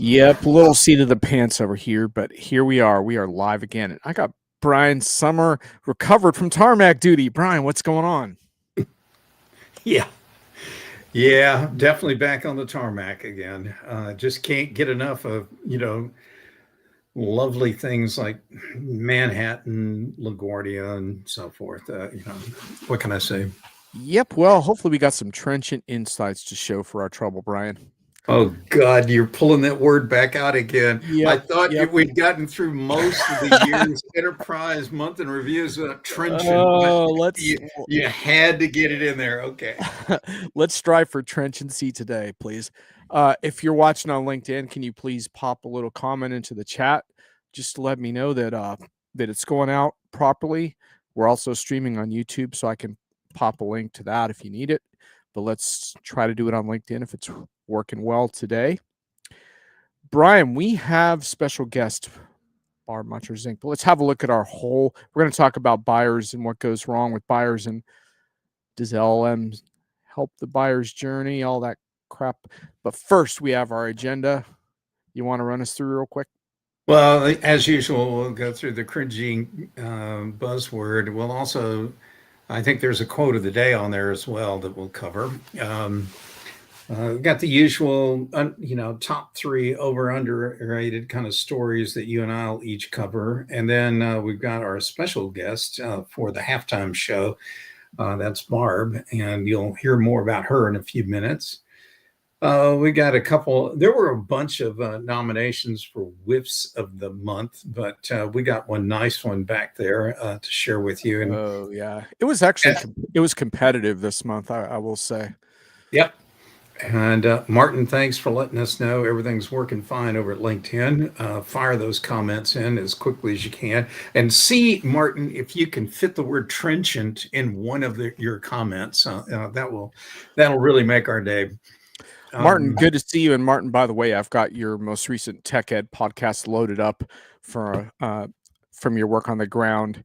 Yep, a little seat of the pants over here, but here we are. We are live again. And I got Brian Summer recovered from tarmac duty. Brian, what's going on? Yeah, yeah, definitely back on the tarmac again. Just can't get enough of, lovely things like Manhattan, LaGuardia, and so forth. What can I say? Yep, well, hopefully we got some trenchant insights to show for our trouble, Brian. Oh God, you're pulling that word back out again. I Yep, thought yep. we'd gotten through most of the year's enterprise month in reviews without trenchant, but Oh, you had to get it in there. Okay. let's strive for trenchancy today, please. If you're watching on LinkedIn, can you please pop a little comment into the chat just to let me know that it's going out properly? We're also streaming on YouTube, so I can pop a link to that if you need it. But let's try to do it on LinkedIn if it's working well today. Brian, we have special guest Barb Mosher Zinck, but let's have a look at our whole. We're going to talk about buyers and what goes wrong with buyers, and does LLM help the buyer's journey, all that crap. But first, we have our agenda. You want to run us through real quick? Well, as usual, we'll go through the cringing buzzword. We'll also, I think there's a quote of the day on there as well that we'll cover. We've got the usual, top three over underrated kind of stories that you and I'll each cover. And then we've got our special guest for the halftime show. That's Barb, and you'll hear more about her in a few minutes. We got a couple. There were a bunch of nominations for whiffs of the month, but we got one nice one back there to share with you. And Oh yeah, it was actually it was competitive this month. I will say. yep. And Martin, thanks for letting us know everything's working fine over at LinkedIn. Fire those comments in as quickly as you can, and see, Martin, if you can fit the word trenchant in one of your comments. That'll really make our day. Martin, good to see you. And Martin, by the way, I've got your most recent Tech Ed podcast loaded up for from your work on the ground.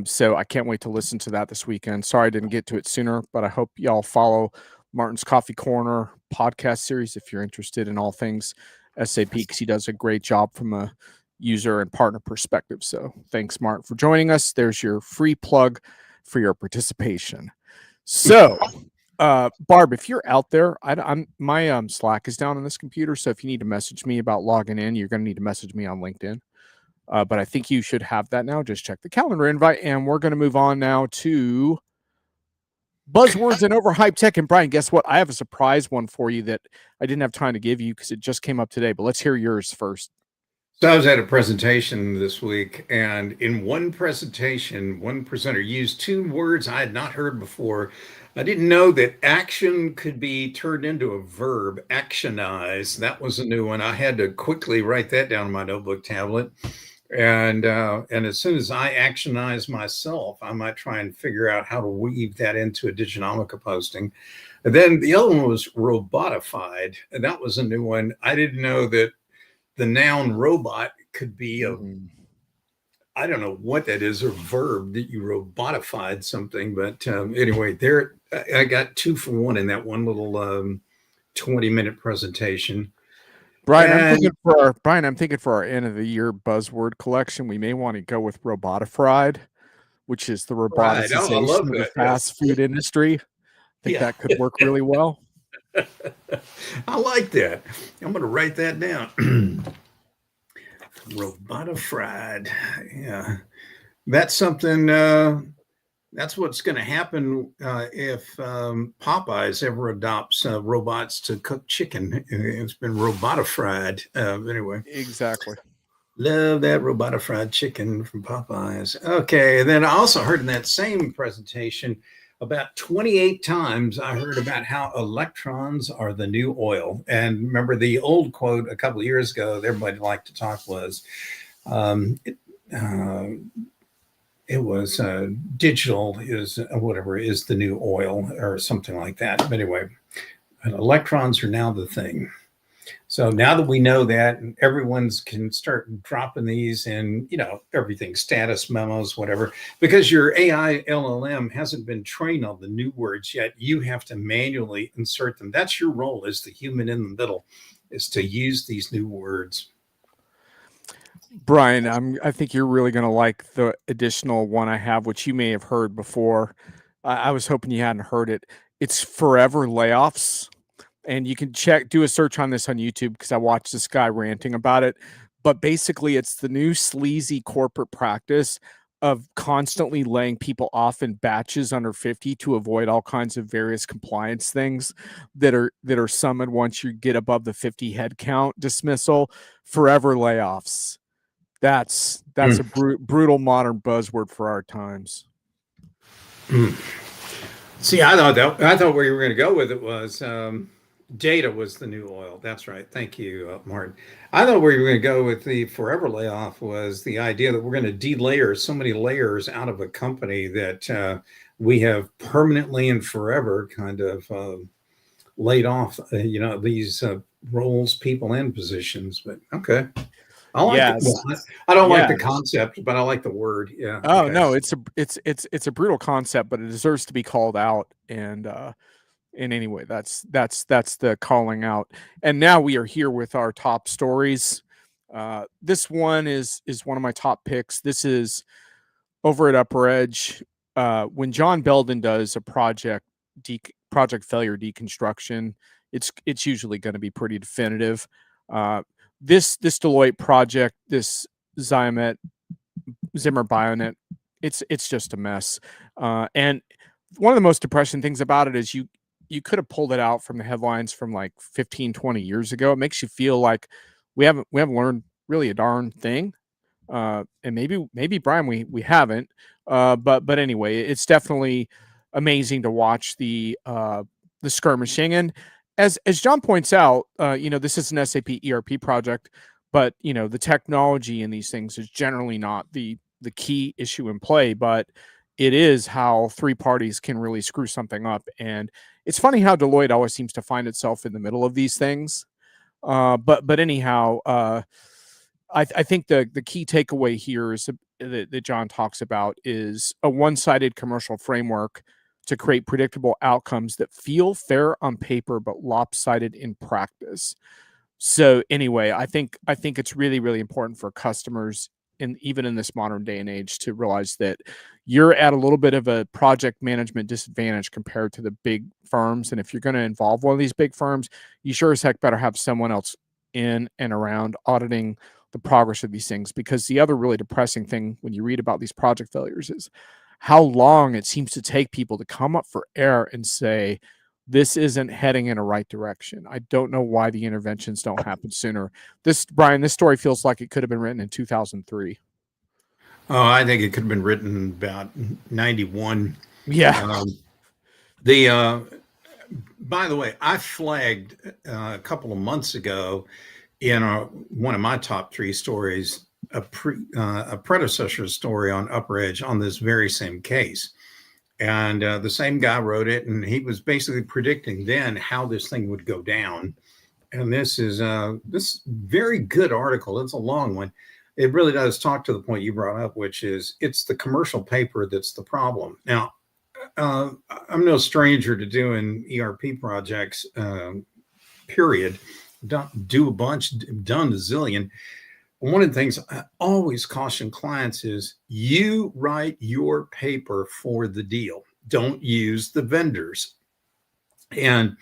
So I can't wait to listen to that this weekend. Sorry I didn't get to it sooner, but I hope y'all follow Martin's Coffee Corner podcast series if you're interested in all things SAP, because he does a great job from a user and partner perspective. So thanks, Martin, for joining us. There's your free plug for your participation. So Barb, if you're out there, I'm my Slack is down on this computer, so if you need to message me about logging in, you're going to need to message me on LinkedIn. But I think you should have that now. Just check the calendar invite, and we're going to move on now to buzzwords and overhyped tech. And Brian, guess what? I have a surprise one for you that I didn't have time to give you because it just came up today. But let's hear yours first. So I was at a presentation this week, and in one presentation, one presenter used two words I had not heard before. I didn't know that action could be turned into a verb, actionize. That was a new one. I had to quickly write that down on my notebook tablet. And as soon as I actionize myself, I might try and figure out how to weave that into a Diginomica posting. And then the other one was robotified, and that was a new one. I didn't know that the noun robot could be I don't know what that is, a verb that you robotified something. But anyway, there I got 2 for 1 in that one little 20-minute presentation. Brian, I'm thinking for our end of the year buzzword collection, we may want to go with robotified, which is the roboticization of the fast food industry. I think that could work really well. I like that. I'm going to write that down. Robotified. Yeah. That's something, that's what's going to happen if Popeyes ever adopts robots to cook chicken. It's been robotified. Anyway. Exactly. Love that robotified chicken from Popeyes. Okay. And then I also heard in that same presentation, about 28 times I heard about how electrons are the new oil. And remember the old quote a couple of years ago that everybody liked to talk was, it was digital is whatever is the new oil or something like that. But anyway, electrons are now the thing. So now that we know that, and everyone's can start dropping these in, everything, status memos, whatever, because your AI LLM hasn't been trained on the new words yet. You have to manually insert them. That's your role as the human in the middle. is to use these new words. Brian, I think you're really going to like the additional one I have, which you may have heard before. I was hoping you hadn't heard it. It's forever layoffs. And you can do a search on this on YouTube because I watched this guy ranting about it. But basically, it's the new sleazy corporate practice of constantly laying people off in batches under 50 to avoid all kinds of various compliance things that are summoned once you get above the 50 head count dismissal. Forever layoffs. That's a brutal modern buzzword for our times. See, I thought where you were going to go with it was data was the new oil. That's right. Thank you, Martin. I thought where you were going to go with the forever layoff was the idea that we're going to delayer so many layers out of a company that we have permanently and forever kind of laid off, these roles, people, and positions. But okay. I like it. Well, I don't like the concept, but I like the word. Yeah. Oh, okay. No, it's a brutal concept, but it deserves to be called out. And in any way, that's the calling out. And now we are here with our top stories. This one is one of my top picks. This is over at Upper Edge. When John Belden does a project failure deconstruction, it's usually going to be pretty definitive. This Deloitte project, this Zimmer Bionet, it's just a mess. And one of the most depressing things about it is you could have pulled it out from the headlines from like 15, 20 years ago. It makes you feel like we haven't learned really a darn thing. And maybe Brian, we haven't. But anyway, it's definitely amazing to watch the skirmishing. And as John points out, this is an SAP ERP project, but the technology in these things is generally not the key issue in play, but it is how three parties can really screw something up. And it's funny how Deloitte always seems to find itself in the middle of these things. But anyhow, I think the key takeaway here is that John talks about is a one-sided commercial framework to create predictable outcomes that feel fair on paper but lopsided in practice. So anyway, I think it's really, really important for customers, and even in this modern day and age, to realize that you're at a little bit of a project management disadvantage compared to the big firms. And if you're going to involve one of these big firms, you sure as heck better have someone else in and around auditing the progress of these things. Because the other really depressing thing when you read about these project failures is how long it seems to take people to come up for air and say, this isn't heading in a right direction. I don't know why the interventions don't happen sooner. Brian, this story feels like it could have been written in 2003. Oh, I think it could have been written about 91. Yeah. By the way, I flagged a couple of months ago in one of my top three stories, a predecessor story on Upper Edge on this very same case. And the same guy wrote it, and he was basically predicting then how this thing would go down. And this is this very good article. It's a long one. It really does talk to the point you brought up, which is it's the commercial paper that's the problem. Now, I'm no stranger to doing ERP projects, period. Do a bunch, done a zillion. One of the things I always caution clients is you write your paper for the deal. Don't use the vendors. And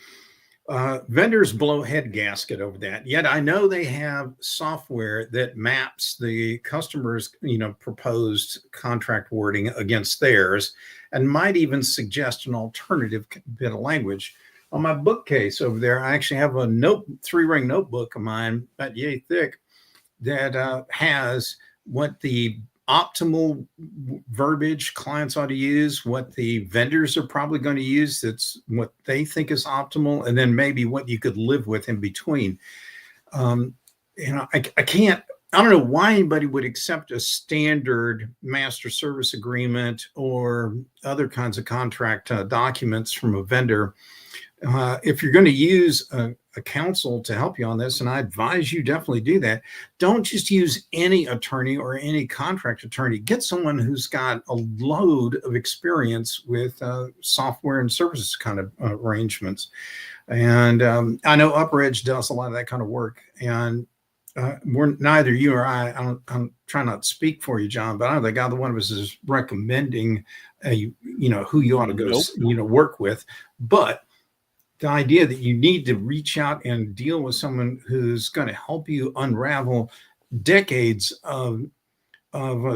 vendors blow head gasket over that. Yet I know they have software that maps the customer's, proposed contract wording against theirs, and might even suggest an alternative bit of language. On my bookcase over there, I actually have a 3-ring notebook of mine, about yay thick, that has what the optimal verbiage clients ought to use, what the vendors are probably going to use, that's what they think is optimal, and then maybe what you could live with in between. I don't know why anybody would accept a standard master service agreement or other kinds of contract documents from a vendor. If you're going to use a counsel to help you on this, and I advise you definitely do that, don't just use any attorney or any contract attorney. Get someone who's got a load of experience with software and services kind of arrangements. And I know UpRidge does a lot of that kind of work. And we're neither you or I'm trying not to speak for you, John, but I don't think either one of us is recommending who you ought to go, Nope. work with. But the idea that you need to reach out and deal with someone who's going to help you unravel decades of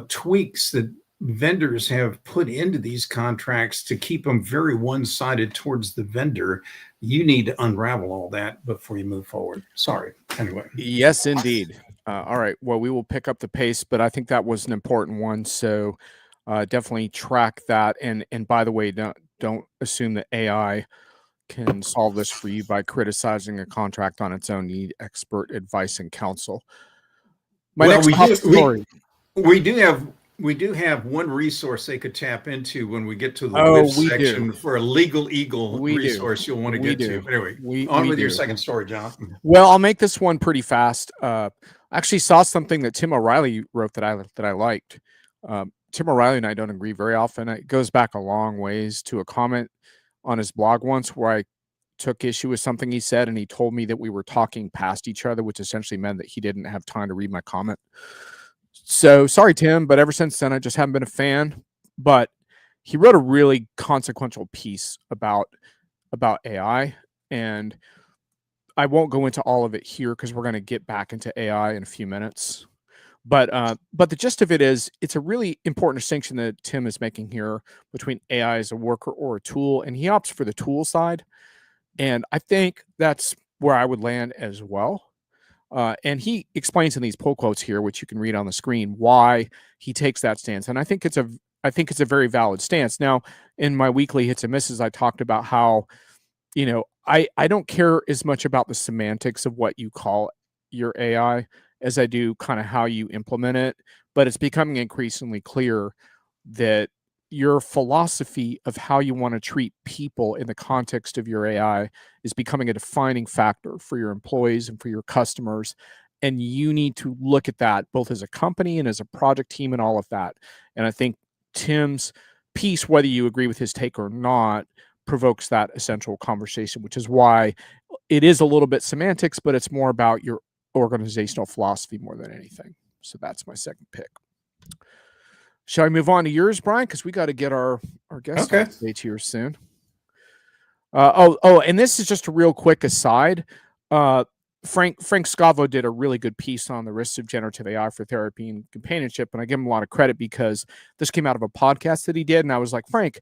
tweaks that vendors have put into these contracts to keep them very one-sided towards the vendor. You need to unravel all that before you move forward. Sorry. Anyway. Yes, indeed. All right. Well, we will pick up the pace, but I think that was an important one. So definitely track that. And by the way, don't assume that AI can solve this for you by criticizing a contract on its own. Need expert advice and counsel. My Well, next top story. we do have one resource they could tap into when we get to the Oh, whiff we do. section for a legal eagle We do. resource you'll want to We get do. to. But anyway, We on with your do. second story, John. Well, I'll make this one pretty fast. I actually saw something that Tim O'Reilly wrote that I liked. Tim O'Reilly and I don't agree very often. It goes back a long ways to a comment on his blog once where I took issue with something he said, and he told me that we were talking past each other, which essentially meant that he didn't have time to read my comment. So sorry, Tim, but ever since then, I just haven't been a fan. But he wrote a really consequential piece about AI, and I won't go into all of it here because we're going to get back into AI in a few minutes. But the gist of it is, it's a really important distinction that Tim is making here between AI as a worker or a tool, and he opts for the tool side. And I think that's where I would land as well. And he explains in these pull quotes here, which you can read on the screen, why he takes that stance. And I think it's a very valid stance. Now, in my weekly hits and misses, I talked about how, I don't care as much about the semantics of what you call your AI as I do kind of how you implement it. But it's becoming increasingly clear that your philosophy of how you want to treat people in the context of your AI is becoming a defining factor for your employees and for your customers. And you need to look at that both as a company and as a project team and all of that. And I think Tim's piece, whether you agree with his take or not, provokes that essential conversation, which is why it is a little bit semantics, but it's more about your organizational philosophy more than anything. So that's my second pick. Shall I move on to yours, Brian? Because we got to get our guest on stage here soon. And this is just a real quick aside. Frank Scavo did a really good piece on the risks of generative AI for therapy and companionship, and I give him a lot of credit because this came out of a podcast that he did, and I was like, Frank,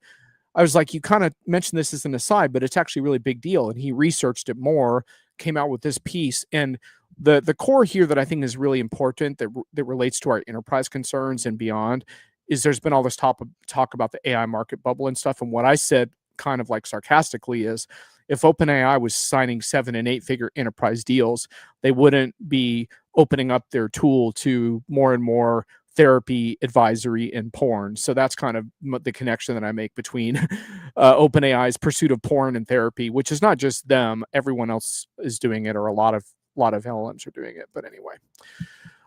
you kind of mentioned this as an aside, but it's actually a really big deal. And he researched it more, came out with this piece. And the core here that I think is really important that relates to our enterprise concerns and beyond is there's been all this talk about the AI market bubble and stuff. And what I said kind of like sarcastically is if OpenAI was signing 7- and 8-figure enterprise deals, they wouldn't be opening up their tool to more and more therapy, advisory, and porn. So that's kind of the connection that I make between OpenAI's pursuit of porn and therapy, which is not just them. Everyone else is doing it, or a lot of LLMs are doing it. But anyway.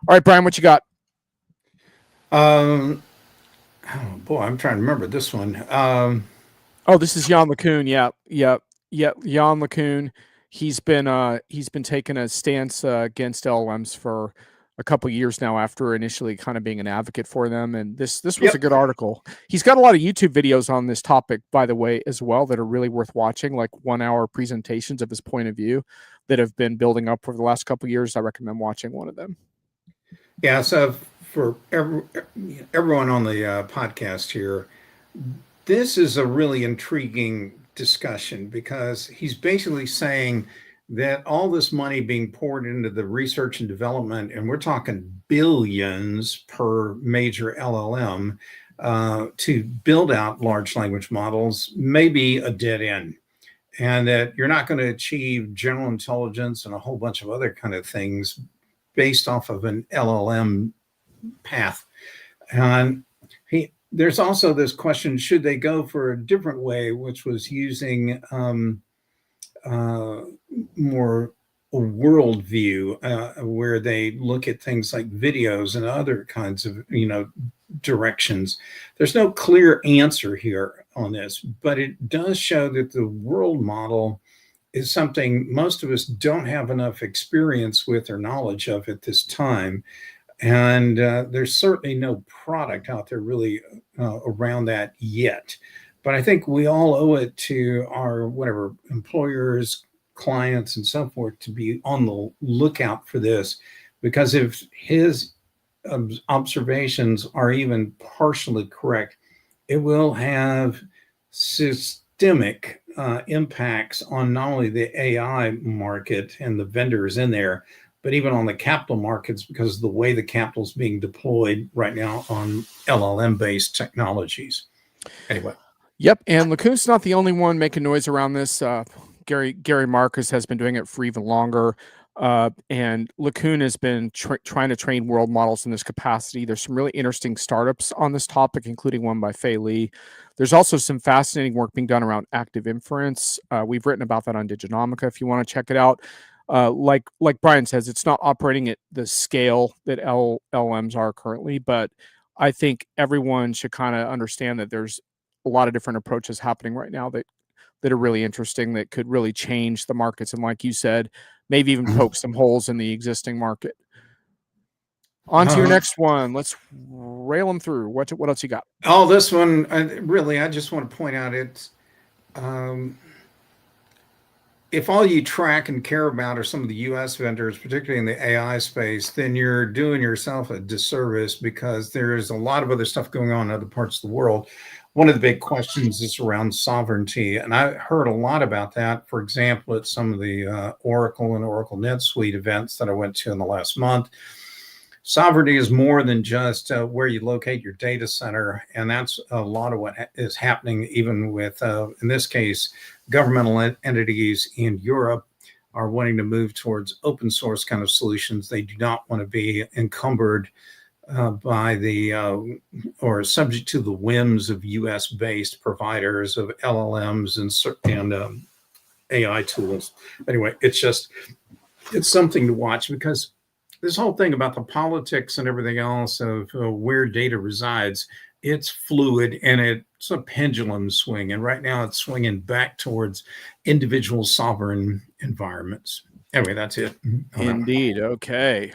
All right, Brian, what you got? Oh boy, I'm trying to remember this one. This is Jan LeCun. Yeah. Jan LeCun. He's been taking a stance against LLMs for a couple of years now after initially kind of being an advocate for them. And this was a good article. He's got a lot of YouTube videos on this topic, by the way, as well, that are really worth watching, like 1-hour presentations of his point of view that have been building up over the last couple of years. I recommend watching one of them. Yeah. So for everyone on the podcast here, this is a really intriguing discussion because he's basically saying that all this money being poured into the research and development, and we're talking billions per major LLM to build out large language models, may be a dead end. And that you're not going to achieve general intelligence and a whole bunch of other kind of things based off of an LLM path. And there's also this question, should they go for a different way, which was using more a worldview, where they look at things like videos and other kinds of, directions. There's no clear answer here on this, but it does show that the world model is something most of us don't have enough experience with or knowledge of at this time. And there's certainly no product out there really around that yet. But I think we all owe it to our whatever employers, clients, and so forth to be on the lookout for this, because if his observations are even partially correct, it will have systemic impacts on not only the AI market and the vendors in there, but even on the capital markets, because of the way the capital is being deployed right now on LLM based technologies. Anyway. Yep, and LeCun's not the only one making noise around this. Gary Marcus has been doing it for even longer. And LeCun has been trying to train world models in this capacity. There's some really interesting startups on this topic, including one by Fei Li. There's also some fascinating work being done around active inference. We've written about that on Diginomica if you want to check it out. Like Brian says, it's not operating at the scale that LLMs are currently, but I think everyone should kind of understand that there's a lot of different approaches happening right now that are really interesting, that could really change the markets. And like you said, maybe even poke some holes in the existing market. On to your next one. Let's rail them through. What else you got? Oh, this one, I just want to point out it's, if all you track and care about are some of the US vendors, particularly in the AI space, then you're doing yourself a disservice, because there's a lot of other stuff going on in other parts of the world. One of the big questions is around sovereignty. And I heard a lot about that, for example, at some of the Oracle and Oracle NetSuite events that I went to in the last month. Sovereignty is more than just where you locate your data center. And that's a lot of what is happening, even with, in this case, governmental entities in Europe are wanting to move towards open source kind of solutions. They do not want to be encumbered by the or subject to the whims of US based providers of LLMs and AI tools. Anyway, it's something to watch, because this whole thing about the politics and everything else of where data resides, it's fluid and it's a pendulum swing. And right now it's swinging back towards individual sovereign environments. Anyway, that's it. Indeed. Okay.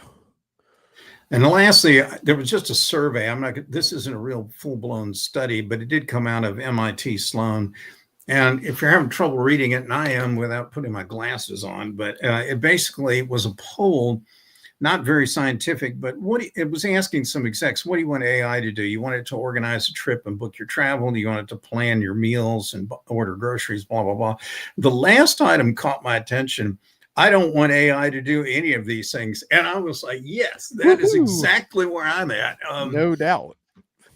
And lastly, there was just a survey. This isn't a real full-blown study, but it did come out of MIT Sloan. And if you're having trouble reading it, and I am without putting my glasses on, but it basically was a poll, not very scientific, but it was asking some execs, what do you want AI to do? You want it to organize a trip and book your travel? Do you want it to plan your meals and order groceries, blah, blah, blah. The last item caught my attention. I don't want AI to do any of these things. And I was like, yes, that is exactly where I'm at. No doubt.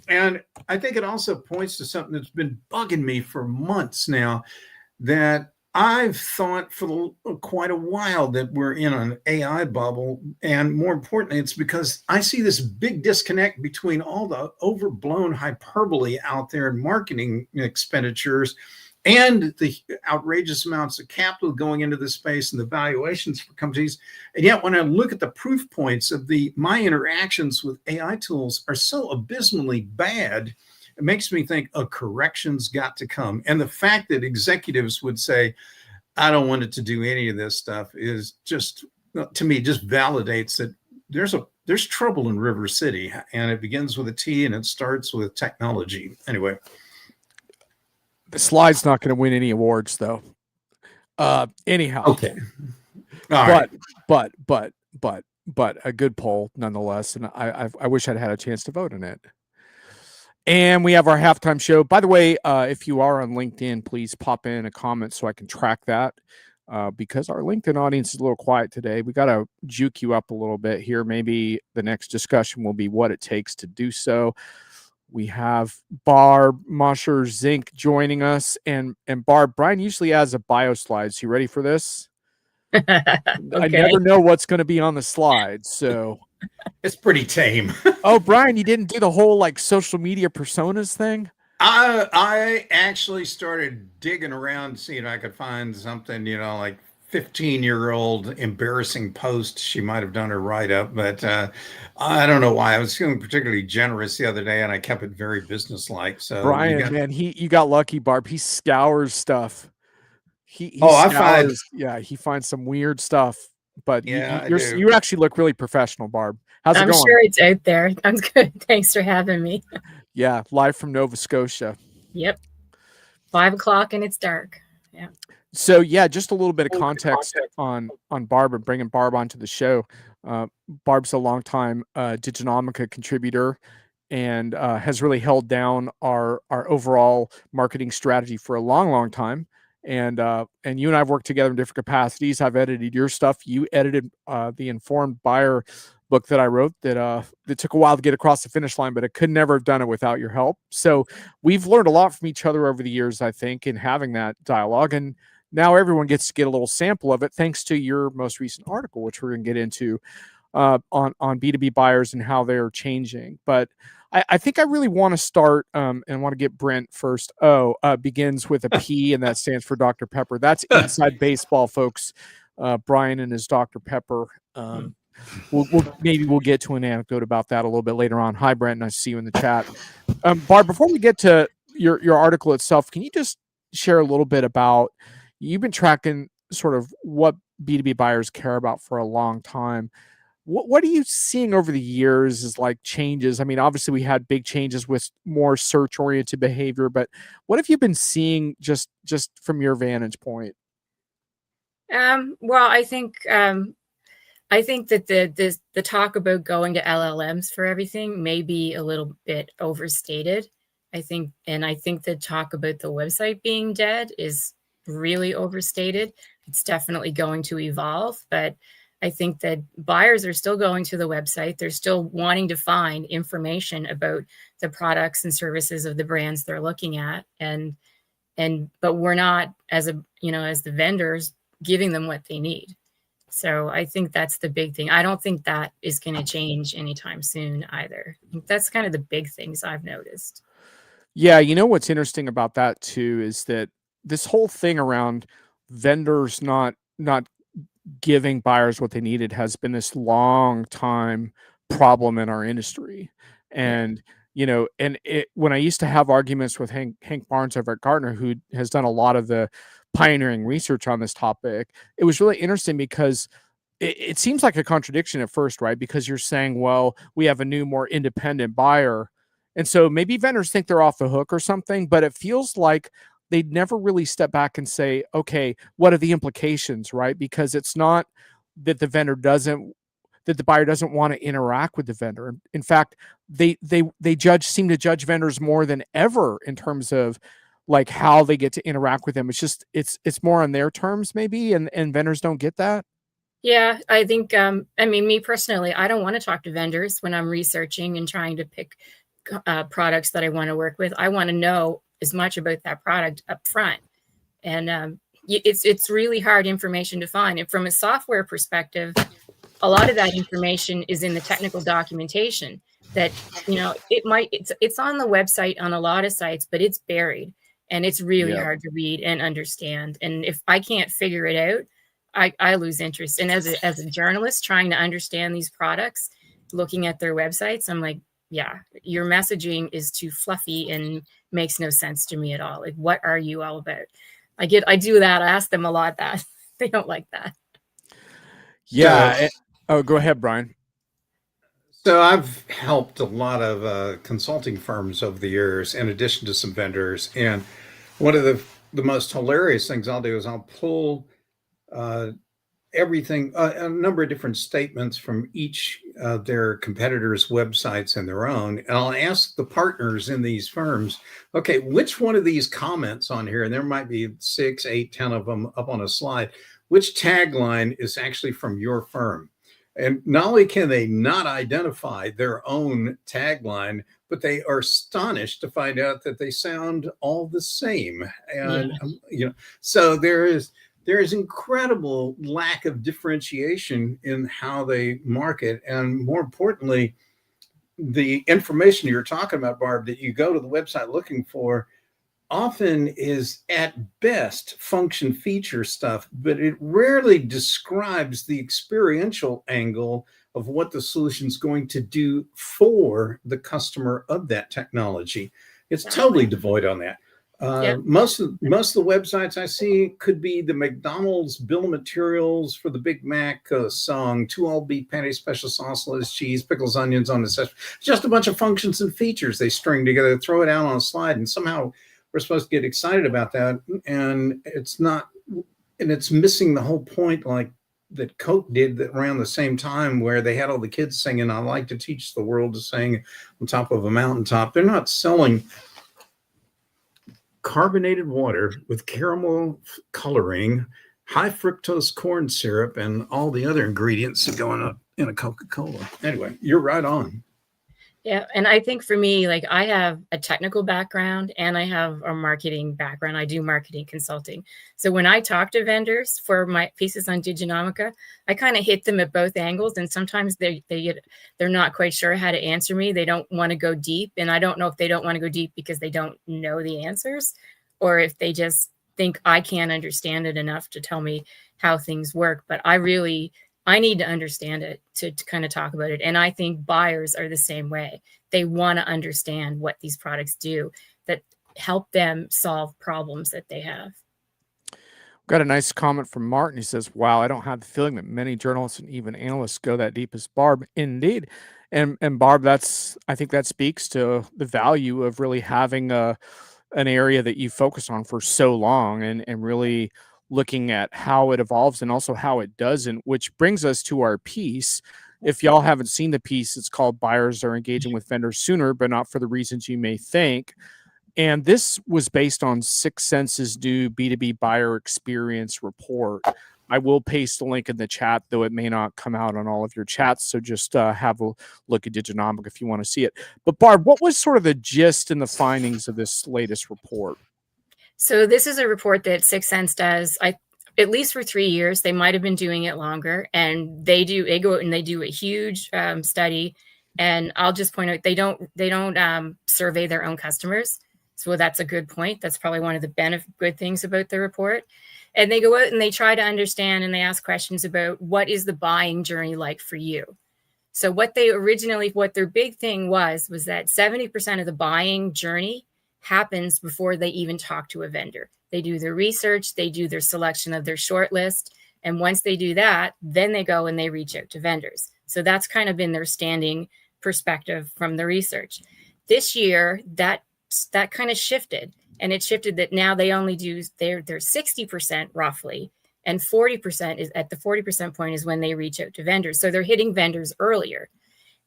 And I think it also points to something that's been bugging me for months now, that I've thought for quite a while that we're in an AI bubble. And more importantly, it's because I see this big disconnect between all the overblown hyperbole out there in marketing expenditures and the outrageous amounts of capital going into this space and the valuations for companies. And yet when I look at the proof points of my interactions with AI tools are so abysmally bad, it makes me think a correction's got to come. And the fact that executives would say, I don't want it to do any of this stuff, is just, to me, just validates that there's trouble in River City, and it begins with a T and it starts with technology. Anyway. The slide's not going to win any awards, though. Anyhow. Okay. All right. But a good poll nonetheless, and I wish I'd had a chance to vote on it. And we have our halftime show. By the way, if you are on LinkedIn, please pop in a comment so I can track that, because our LinkedIn audience is a little quiet today. We got to juke you up a little bit here. Maybe the next discussion will be what it takes to do so. We have Barb Mosher Zinck joining us. And Barb, Brian usually has a bio slide. So you ready for this? Okay. I never know what's going to be on the slide. So it's pretty tame. Oh, Brian, you didn't do the whole like social media personas thing? I actually started digging around, seeing if I could find something, like 15-year-old embarrassing post she might have done her write-up, but I don't know why. I was feeling particularly generous the other day, and I kept it very business-like. So Brian, man, you got lucky, Barb. He scours stuff. he Oh, I find, scours. Yeah, he finds some weird stuff. But yeah, I you do. actually look really professional, Barb. How's it I'm going? sure it's out there. I'm good. Thanks for having me. Yeah, live from Nova Scotia. Yep. 5 o'clock and it's dark. Yeah. So yeah, just a little bit of context on Barb and bringing Barb onto the show. Barb's a longtime Diginomica contributor and has really held down our overall marketing strategy for a long time. And you and I've worked together in different capacities. I've edited your stuff. You edited the Informed Buyer book that I wrote that took a while to get across the finish line, but I could never have done it without your help. So we've learned a lot from each other over the years, I think, in having that dialogue. And now everyone gets to get a little sample of it thanks to your most recent article, which we're going to get into on B2B buyers and how they're changing. But I think I really want to start and want to get Brent first. Begins with a P, and that stands for Dr. Pepper. That's inside baseball, folks. Brian and his Dr. Pepper. Maybe we'll get to an anecdote about that a little bit later on. Hi, Brent. Nice to see you in the chat. Barb, before we get to your article itself, can you just share a little bit about, you've been tracking sort of what B2B buyers care about for a long time. What are you seeing over the years as like changes? I mean, obviously we had big changes with more search oriented behavior, but what have you been seeing just from your vantage point? Well, I think that the talk about going to LLMs for everything may be a little bit overstated. I think the talk about the website being dead is really overstated. It's definitely going to evolve, but I think that buyers are still going to the website. They're still wanting to find information about the products and services of the brands they're looking at. But we're not, as the vendors, giving them what they need. So I think that's the big thing. I don't think that is going to change anytime soon either. That's kind of the big things I've noticed. Yeah, you know what's interesting about that too is that this whole thing around vendors not giving buyers what they needed has been this long time problem in our industry. And when I used to have arguments with Hank Barnes over at Gartner, who has done a lot of the pioneering research on this topic, it was really interesting because it seems like a contradiction at first, right? Because you're saying, well, we have a new, more independent buyer. And so maybe vendors think they're off the hook or something, but it feels like they'd never really step back and say, okay, what are the implications, right? Because it's not that the buyer doesn't want to interact with the vendor. In fact, they seem to judge vendors more than ever in terms of like how they get to interact with them. It's just it's more on their terms maybe, and vendors don't get that. Yeah, I think, me personally, I don't want to talk to vendors when I'm researching and trying to pick products that I want to work with. I want to know as much about that product up front. And it's really hard information to find. And from a software perspective, a lot of that information is in the technical documentation that, it's on the website on a lot of sites, but it's buried and it's really hard to read and understand. And if I can't figure it out, I lose interest. And as a journalist trying to understand these products, looking at their websites, I'm like, yeah, your messaging is too fluffy and makes no sense to me at all. Like, what are you all about? I do that. I ask them a lot that they don't like that. Yeah. Go ahead, Brian. So I've helped a lot of consulting firms over the years, in addition to some vendors. And one of the most hilarious things I'll do is I'll pull everything, a number of different statements from each of their competitors' websites and their own. And I'll ask the partners in these firms, okay, which one of these comments on here, and there might be 6, 8, 10 of them up on a slide, which tagline is actually from your firm? And not only can they not identify their own tagline, but they are astonished to find out that they sound all the same. And, so there is incredible lack of differentiation in how they market. And more importantly, the information you're talking about, Barb, that you go to the website looking for often is at best function feature stuff, but it rarely describes the experiential angle of what the solution is going to do for the customer of that technology. It's totally devoid on that. Yeah. Most of the websites I see could be the McDonald's bill of materials for the Big Mac song, 2 all beef patties, special sauce, lettuce, cheese, pickles, onions on the session. Just a bunch of functions and features they string together, throw it out on a slide, and somehow we're supposed to get excited about that, and it's not, and it's missing the whole point, like that Coke did that around the same time, where they had all the kids singing "I like to teach the world to sing on top of a mountaintop." They're not selling carbonated water with caramel coloring, high fructose corn syrup, and all the other ingredients that go in a Coca-Cola. Anyway, you're right on. Yeah. And I think for me, like I have a technical background and I have a marketing background. I do marketing consulting. So when I talk to vendors for my pieces on Diginomica, I kind of hit them at both angles. And sometimes they're not quite sure how to answer me. They don't want to go deep. And I don't know if they don't want to go deep because they don't know the answers, or if they just think I can't understand it enough to tell me how things work. But I need to understand it to kind of talk about it. And I think buyers are the same way. They want to understand what these products do that help them solve problems that they have. Got a nice comment from Martin. He says, wow, I don't have the feeling that many journalists and even analysts go that deep as Barb. Indeed. And Barb, I think that speaks to the value of really having an area that you focus on for so long and really looking at how it evolves and also how it doesn't, which brings us to our piece. If y'all haven't seen the piece, it's called Buyers Are Engaging with Vendors Sooner, but not for the reasons you may think. And this was based on 6 Sense's new B2B buyer experience report. I will paste the link in the chat, though it may not come out on all of your chats. So just have a look at Diginomic if you want to see it. But Barb, what was sort of the gist and the findings of this latest report? So this is a report that 6 Sense does, at least for 3 years. They might have been doing it longer, and they go out and they do a huge study. And I'll just point out they don't survey their own customers. So that's a good point. That's probably one of the good things about the report. And they go out and they try to understand, and they ask questions about what is the buying journey like for you. So what their big thing was that 70% of the buying journey happens before they even talk to a vendor. They do their research, they do their selection of their short list. And once they do that, then they go and they reach out to vendors. So that's kind of been their standing perspective from the research. This year, that kind of shifted. And it shifted that now they only do their 60% roughly. And 40% is at the 40% point is when they reach out to vendors. So they're hitting vendors earlier.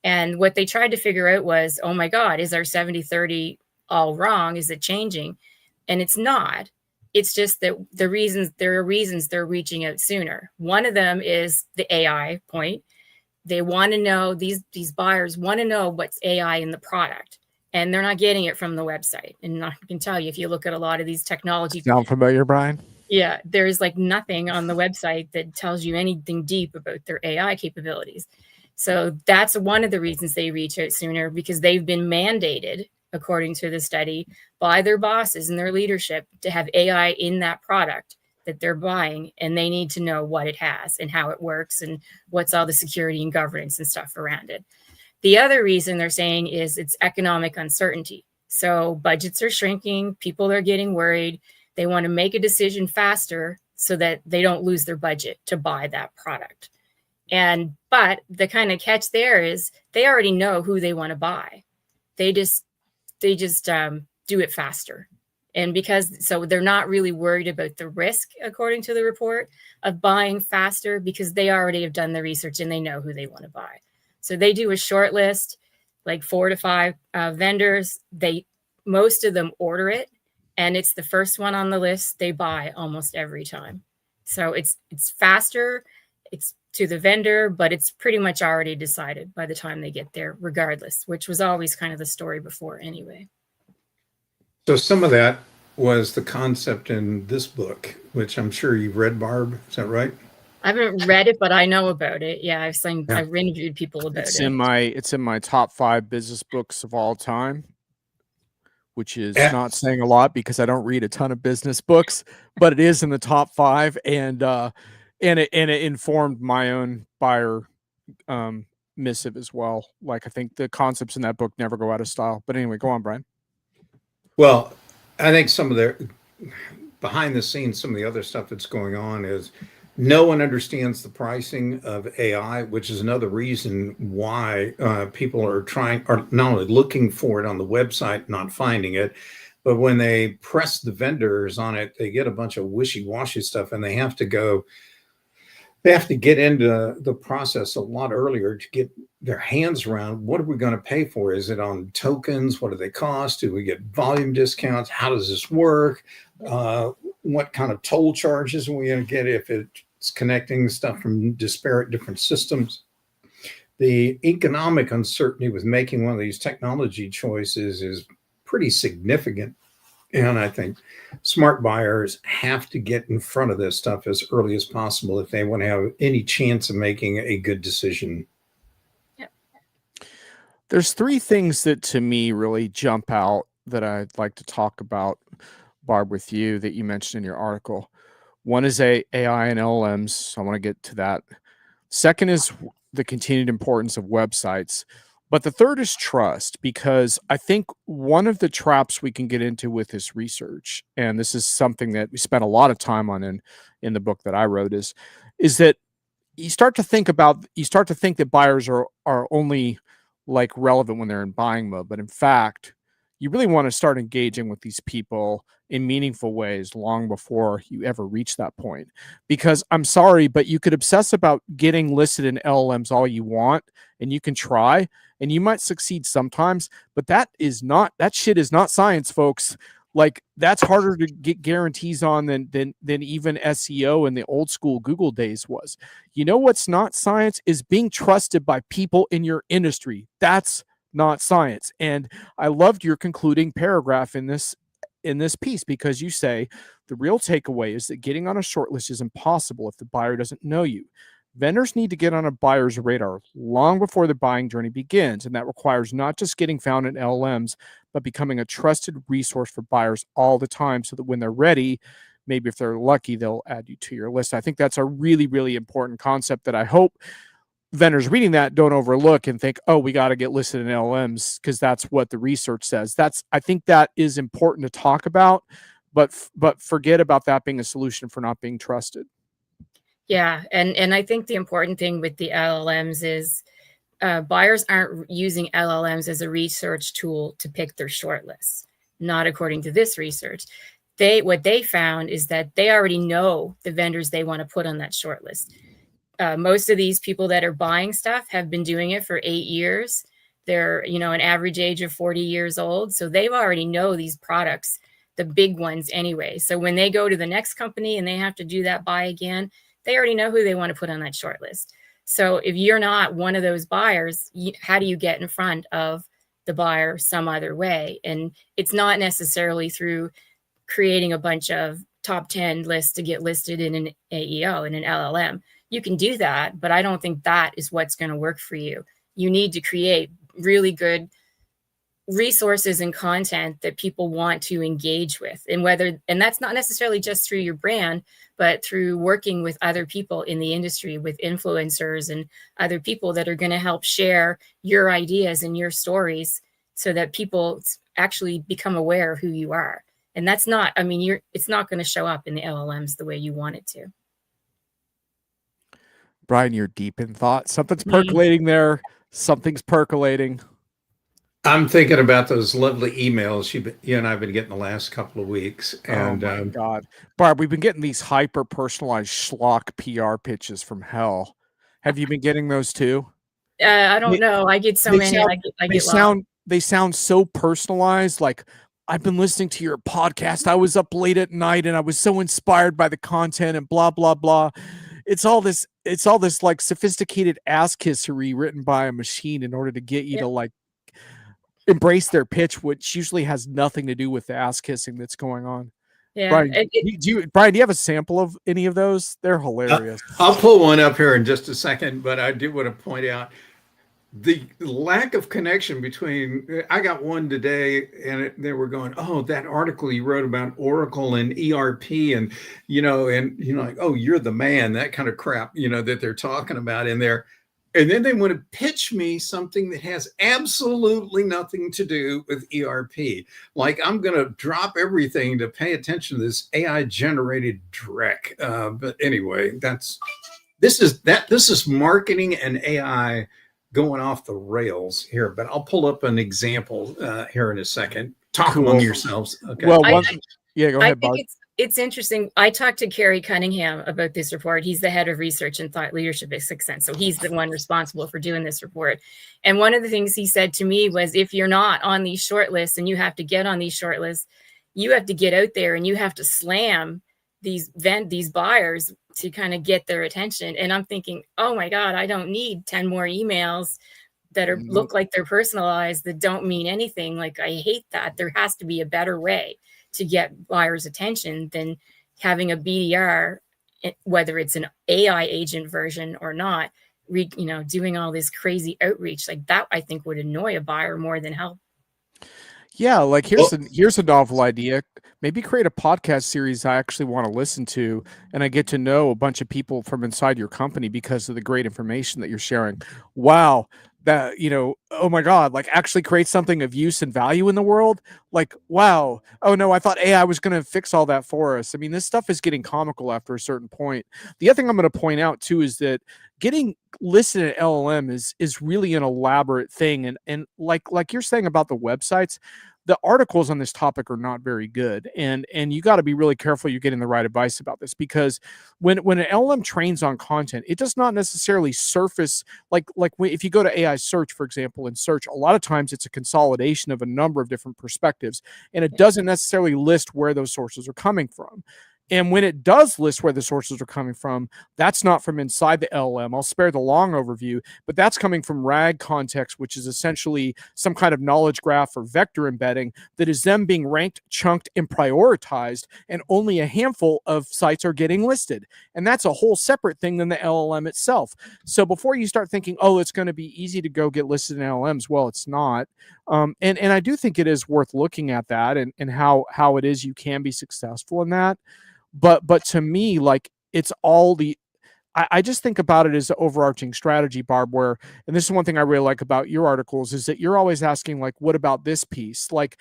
And what they tried to figure out was, oh my God, is our 70-30 all wrong? Is it changing? And it's not. It's just that there are reasons they're reaching out sooner. One of them is the AI point. They want to know, these buyers want to know what's AI in the product, and they're not getting it from the website. And I can tell you, if you look at a lot of these technology. Sound familiar, Brian? Yeah, there's like nothing on the website that tells you anything deep about their AI capabilities. So that's one of the reasons they reach out sooner, because they've been mandated, according to the study, by their bosses and their leadership to have AI in that product that they're buying, and they need to know what it has and how it works and what's all the security and governance and stuff around it. The other reason they're saying is it's economic uncertainty. So budgets are shrinking, people are getting worried. They want to make a decision faster so that they don't lose their budget to buy that product. But the kind of catch there is they already know who they want to buy. They just do it faster. And so they're not really worried about the risk, according to the report, of buying faster, because they already have done the research and they know who they want to buy. So they do a short list, like 4 to 5 vendors. Most of them order it, and it's the first one on the list they buy almost every time. So it's faster, it's to the vendor, but it's pretty much already decided by the time they get there, regardless, which was always kind of the story before anyway. So some of that was the concept in this book, which I'm sure you've read, Barb. Is that right? I haven't read it, but I know about it. Yeah, I've interviewed people about it. It's in my top 5 business books of all time, which is not saying a lot because I don't read a ton of business books, but it is in the top 5, and it informed my own buyer missive as well. Like, I think the concepts in that book never go out of style. But anyway, go on, Brian. Well, I think some of the behind the scenes, some of the other stuff that's going on is no one understands the pricing of AI, which is another reason why people are not only looking for it on the website, not finding it, but when they press the vendors on it, they get a bunch of wishy-washy stuff, and they have to get into the process a lot earlier to get their hands around what are we going to pay for? Is it on tokens? What do they cost? Do we get volume discounts? How does this work? What kind of toll charges are we going to get if it's connecting stuff from disparate different systems? The economic uncertainty with making one of these technology choices is pretty significant. And I think smart buyers have to get in front of this stuff as early as possible if they want to have any chance of making a good decision. Yep. There's three things that to me really jump out that I'd like to talk about, Barb, with you that you mentioned in your article. One is AI and LLMs. So I want to get to that. Second is the continued importance of websites. But the third is trust, because I think one of the traps we can get into with this research, and this is something that we spent a lot of time on in the book that I wrote, is that you start to think that buyers are only like relevant when they're in buying mode, but in fact, you really want to start engaging with these people in meaningful ways long before you ever reach that point. Because I'm sorry, but you could obsess about getting listed in LLMs all you want, and you can try, and you might succeed sometimes, but that shit is not science, folks. Like, that's harder to get guarantees on than even SEO in the old school Google days was. You know what's not science is being trusted by people in your industry. That's not science. And I loved your concluding paragraph in this piece, because you say the real takeaway is that getting on a shortlist is impossible if the buyer doesn't know you. Vendors need to get on a buyer's radar long before the buying journey begins, and that requires not just getting found in LLMs, but becoming a trusted resource for buyers all the time, so that when they're ready, maybe if they're lucky, they'll add you to your list. I think that's a really, really important concept that I hope vendors reading that don't overlook and think, oh, we got to get listed in LLMs because that's what the research says. I think that is important to talk about, but forget about that being a solution for not being trusted. Yeah, and I think the important thing with the LLMs is buyers aren't using LLMs as a research tool to pick their shortlists. Not according to this research. What they found is that they already know the vendors they want to put on that shortlist. Most of these people that are buying stuff have been doing it for 8 years. They're, an average age of 40 years old. So they already know these products, the big ones anyway. So when they go to the next company and they have to do that buy again, they already know who they want to put on that short list. So if you're not one of those buyers, how do you get in front of the buyer some other way? And it's not necessarily through creating a bunch of top 10 lists to get listed in an AEO, in an LLM. You can do that, but I don't think that is what's going to work for you. You need to create really good resources and content that people want to engage with, and that's not necessarily just through your brand, but through working with other people in the industry, with influencers and other people that are going to help share your ideas and your stories so that people actually become aware of who you are. And that's not, it's not going to show up in the LLMs the way you want it to. Brian, you're deep in thought. Something's percolating there. Something's percolating. I'm thinking about those lovely emails you and I have been getting the last couple of weeks. And oh my God, Barb, we've been getting these hyper personalized schlock PR pitches from hell. Have you been getting those too? I don't know. I get so many. They sound so personalized. Like, I've been listening to your podcast. I was up late at night and I was so inspired by the content and blah, blah, blah. It's all this like sophisticated ass kissery written by a machine in order to get you to like embrace their pitch, which usually has nothing to do with the ass kissing that's going on. Yeah. Brian, do you have a sample of any of those? They're hilarious. I'll pull one up here in just a second, but I do want to point out the lack of connection between, I got one today and they were going, oh, that article you wrote about Oracle and ERP and like, oh, you're the man, that kind of crap, that they're talking about in there. And then they want to pitch me something that has absolutely nothing to do with ERP. Like I'm going to drop everything to pay attention to this AI generated dreck. But anyway, this is marketing and AI going off the rails here. But I'll pull up an example here in a second. Talk among yourselves. Okay. Well, yeah, go ahead, Barb. It's interesting. I talked to Kerry Cunningham about this report. He's the head of research and thought leadership at 6th Sense. So he's the one responsible for doing this report. And one of the things he said to me was, if you're not on these short lists and you have to get on these short lists, you have to get out there and you have to slam these buyers to kind of get their attention. And I'm thinking, oh my God, I don't need 10 more emails that look like they're personalized, that don't mean anything. Like, I hate that. There has to be a better way to get buyers' attention than having a BDR, whether it's an AI agent version or not, doing all this crazy outreach like that. I think would annoy a buyer more than help. Yeah, like here's a novel idea. Maybe create a podcast series I actually want to listen to, and I get to know a bunch of people from inside your company because of the great information that you're sharing. Wow. That, oh my God, like actually create something of use and value in the world. Like, wow. Oh no, I thought AI was going to fix all that for us. I mean, this stuff is getting comical after a certain point. The other thing I'm going to point out too is that getting listed at LLM is really an elaborate thing. And like you're saying about the websites, the articles on this topic are not very good. And you got to be really careful you're getting the right advice about this, because when an LLM trains on content, it does not necessarily surface if you go to AI search, for example, and search, a lot of times it's a consolidation of a number of different perspectives, and it doesn't necessarily list where those sources are coming from. And when it does list where the sources are coming from, that's not from inside the LLM. I'll spare the long overview, but that's coming from RAG context, which is essentially some kind of knowledge graph or vector embedding that is then being ranked, chunked, and prioritized, and only a handful of sites are getting listed. And that's a whole separate thing than the LLM itself. So before you start thinking, oh, it's going to be easy to go get listed in LLMs, well, it's not. And I do think it is worth looking at that and how it is you can be successful in that. But to me, like, it's all I just think about it as an overarching strategy, Barb, where, and this is one thing I really like about your articles, is that you're always asking, like, what about this piece? Like,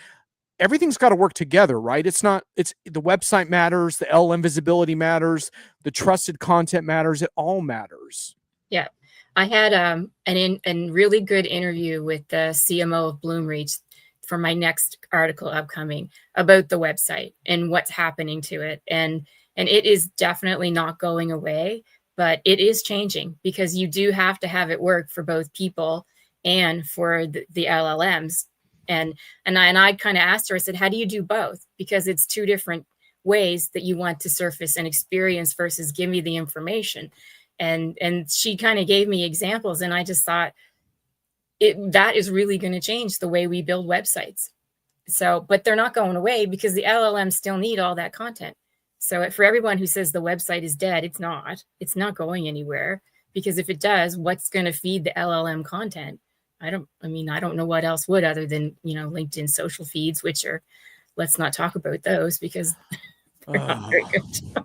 everything's got to work together, right? It's the website matters, the LLM visibility matters, the trusted content matters, it all matters. Yeah. I had a really good interview with the CMO of Bloomreach for my next article upcoming about the website and what's happening to it. And it is definitely not going away, but it is changing, because you do have to have it work for both people and for the LLMs. And I kind of asked her, I said, how do you do both? Because it's two different ways that you want to surface an experience versus give me the information. And she kind of gave me examples, and I just thought, that is really going to change the way we build websites. So, but they're not going away, because the LLMs still need all that content. So for everyone who says the website is dead, it's not going anywhere, because if it does, what's going to feed the LLM content? I don't know what else would, other than, LinkedIn social feeds, which are, let's not talk about those, because they're not very good.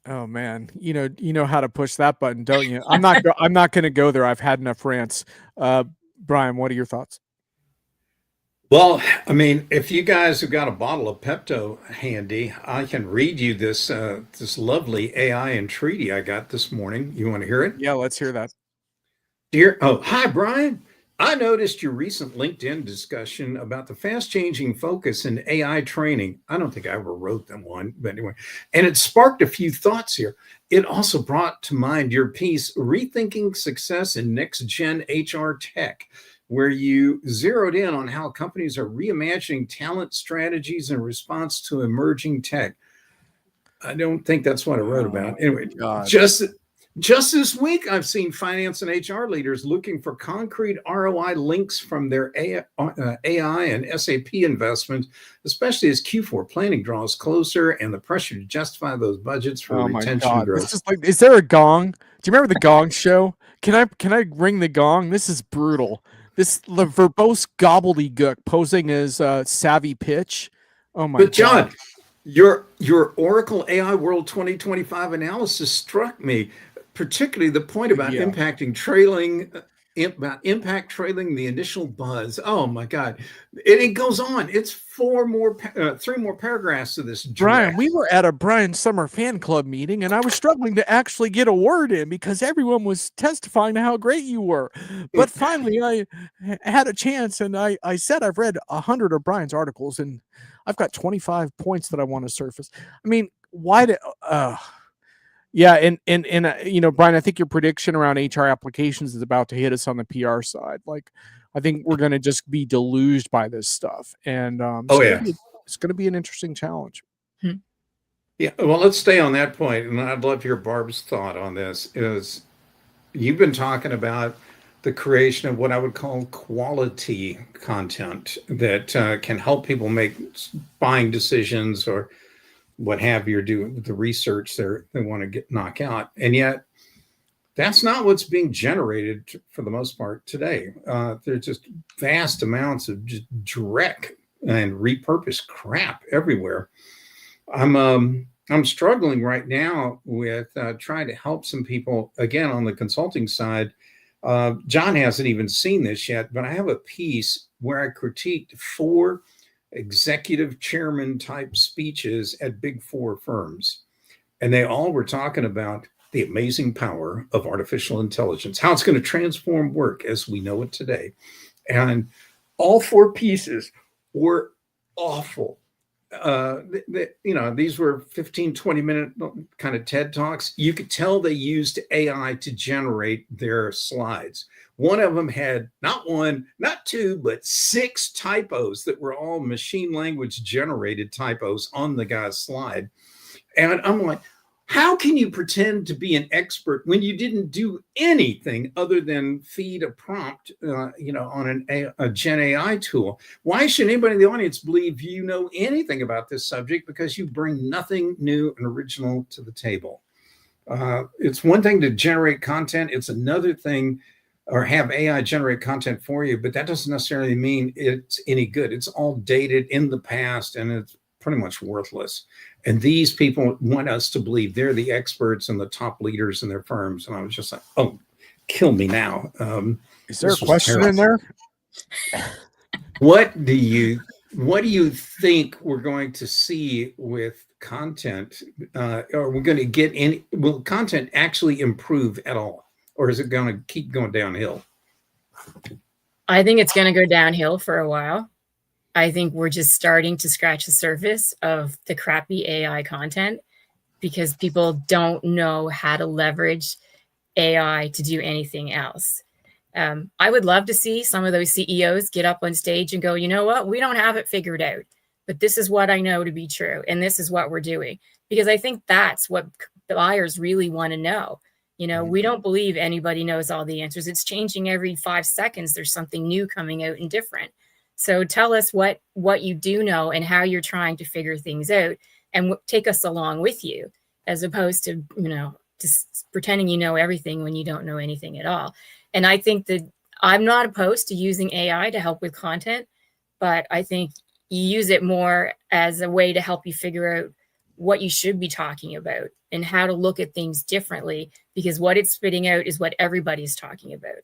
Oh man, you know how to push that button, don't you? I'm not going to go there. I've had enough rants. Brian, what are your thoughts? Well, I mean, if you guys have got a bottle of Pepto handy, I can read you this lovely AI entreaty I got this morning. You want to hear it? Yeah, let's hear that. Hi, Brian. I noticed your recent LinkedIn discussion about the fast-changing focus in AI training. I don't think I ever wrote them one, but anyway, and it sparked a few thoughts here. It also brought to mind your piece, Rethinking Success in Next-Gen HR Tech, where you zeroed in on how companies are reimagining talent strategies in response to emerging tech. I don't think that's what I wrote about. Anyway, just this week, I've seen finance and HR leaders looking for concrete ROI links from their AI and SAP investments, especially as Q4 planning draws closer and the pressure to justify those budgets for retention growth. This is like, is there a gong? Do you remember the Gong Show? Can I ring the gong? This is brutal. The verbose gobbledygook posing as savvy pitch. Oh my God. But John, your Oracle AI World 2025 analysis struck me. particularly the point about Yeah. impact trailing the initial buzz. Oh my God. It goes on. It's three more paragraphs of this Brian, dreck. we were at a Brian Summer fan club meeting, and I was struggling to actually get a word in because everyone was testifying to how great you were. But finally, I had a chance, and I said I've read 100 of Brian's articles, and I've got 25 points that I want to surface. I mean, why did? Yeah, and Brian, I think your prediction around HR applications is about to hit us on the PR side. Like, I think we're going to just be deluged by this stuff, and it's going to be an interesting challenge. Yeah, well, let's stay on that point, and I'd love to hear Barb's thought on this. Is you've been talking about the creation of what I would call quality content that can help people make buying decisions or what have you, or do the research they want to knock out, and yet that's not what's being generated for the most part today. There's just vast amounts of just dreck and repurposed crap everywhere. I'm struggling right now with trying to help some people again on the consulting side. John hasn't even seen this yet, but I have a piece where I critiqued 4 executive chairman type speeches at big 4 firms, and they all were talking about the amazing power of artificial intelligence, how it's going to transform work as we know it today. And all 4 pieces were awful. These were 15, 20-minute kind of TED Talks. You could tell they used AI to generate their slides. One of them had not 1, not 2, but 6 typos that were all machine language generated typos on the guy's slide. And I'm like, how can you pretend to be an expert when you didn't do anything other than feed a prompt, on a Gen AI tool? Why should anybody in the audience believe you know anything about this subject? Because you bring nothing new and original to the table. It's one thing to generate content. It's another thing, or have AI generate content for you, but that doesn't necessarily mean it's any good. It's all dated in the past, and it's pretty much worthless. And these people want us to believe they're the experts and the top leaders in their firms. And I was just like, oh, kill me now. Is there a question in there? What do you think we're going to see with content? Are we going to get any? Will content actually improve at all, or is it going to keep going downhill? I think it's going to go downhill for a while. I think we're just starting to scratch the surface of the crappy AI content because people don't know how to leverage AI to do anything else. I would love to see some of those CEOs get up on stage and go, you know what, we don't have it figured out, but this is what I know to be true. And this is what we're doing. Because I think that's what buyers really want to know. We don't believe anybody knows all the answers. It's changing every 5 seconds. There's something new coming out and different. So tell us what you do know and how you're trying to figure things out, and take us along with you, as opposed to, just pretending you know everything when you don't know anything at all. And I think that I'm not opposed to using AI to help with content, but I think you use it more as a way to help you figure out what you should be talking about and how to look at things differently, because what it's spitting out is what everybody's talking about.